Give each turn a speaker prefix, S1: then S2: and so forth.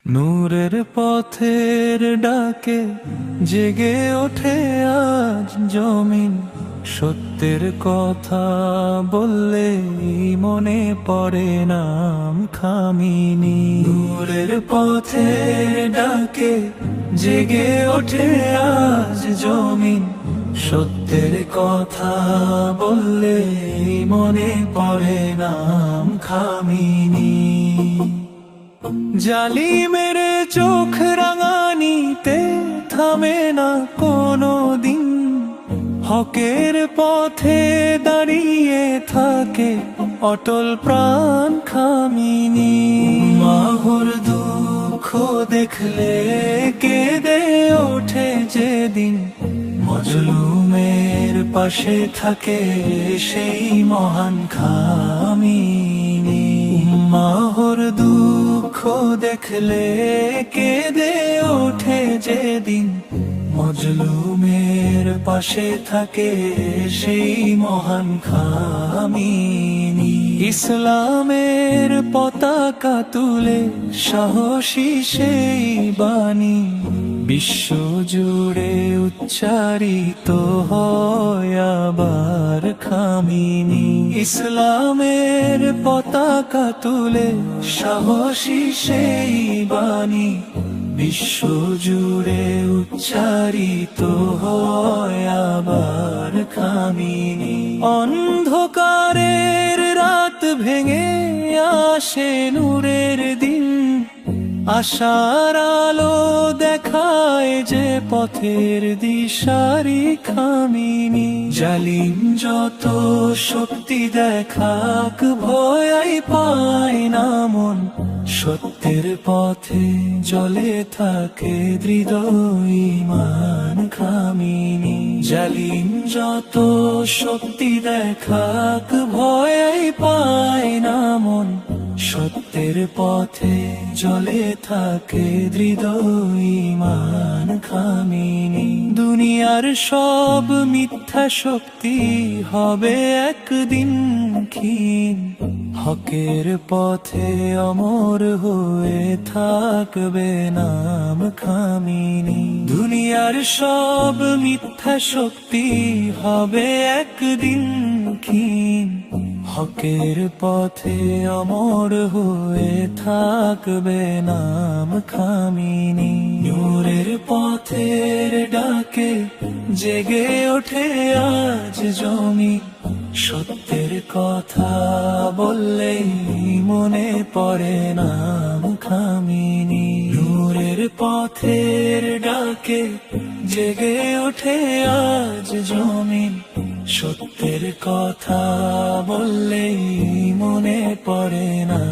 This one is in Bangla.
S1: নূরের পথের ডাকে জেগে ওঠে আজ জমিন। সত্যের কথা বললে মনে পড়ে নাম খামিনি। নূরের পথের ডাকে জেগে ওঠে আজ জমিন। সত্যের কথা বললে মনে পড়ে নাম খামিনি। জালিমের চোখ রাঙানিতে থামে না কোনো দিন। হকের পথে দাঁড়িয়ে থাকে অটল প্রাণ খামিনি। মাহুর দুঃখ দেখলে কেঁদে ওঠে যেদিন। মজলুমের পাশে থাকে সেই মহান খামিনি। মাহুর দুঃখ দেখলে কেঁদে ওঠে যেদিন। মজলুমের পাশে থাকে সেই মহান খামিনি। ইসলামের পতাকা তুলে সাহসী সেই বাণী বিশ্ব জুড়ে উচ্চারিত হয় আবার খামিনি। ইসলামের পতাকা তুলে সাহসী সেই বাণী বিশ্ব জুড়ে উচ্চারিত হয় আবার খামিনি। অন্ধকারের রাত ভেঙে আসে নূরের দিন। আশার আলো দেখায় যে পথের দিশারি খামিনি। জালিম যত শক্তি দেখাক ভয় পায় না মন। সত্যের পথে জ্বলে থাকে দৃঢ় ঈমান খামিনি। জালিম যত শক্তি দেখাক ভয় পায় না মন। সত্যের পথে জ্বলে থাকে দৃঢ় ঈমান খামিনি। দুনিয়ার সব মিথ্যা শক্তি হবে একদিন ক্ষীণ। হকের পথে অমর হয়ে থাকবে নাম খামিনি। দুনিয়ার সব মিথ্যা শক্তি হবে একদিন ক্ষীণ। হকের পথে অমর হয়ে থাকবে নাম খামিনি। নূরের পথের ডাকে জেগে ওঠে আজ জমি। সত্যের কথা বললেই মনে পড়ে নাম খামিনি। নূরের পথের ডাকে জেগে ওঠে আজ জমি। সত্যের কথা বললেই মনে পড়ে না।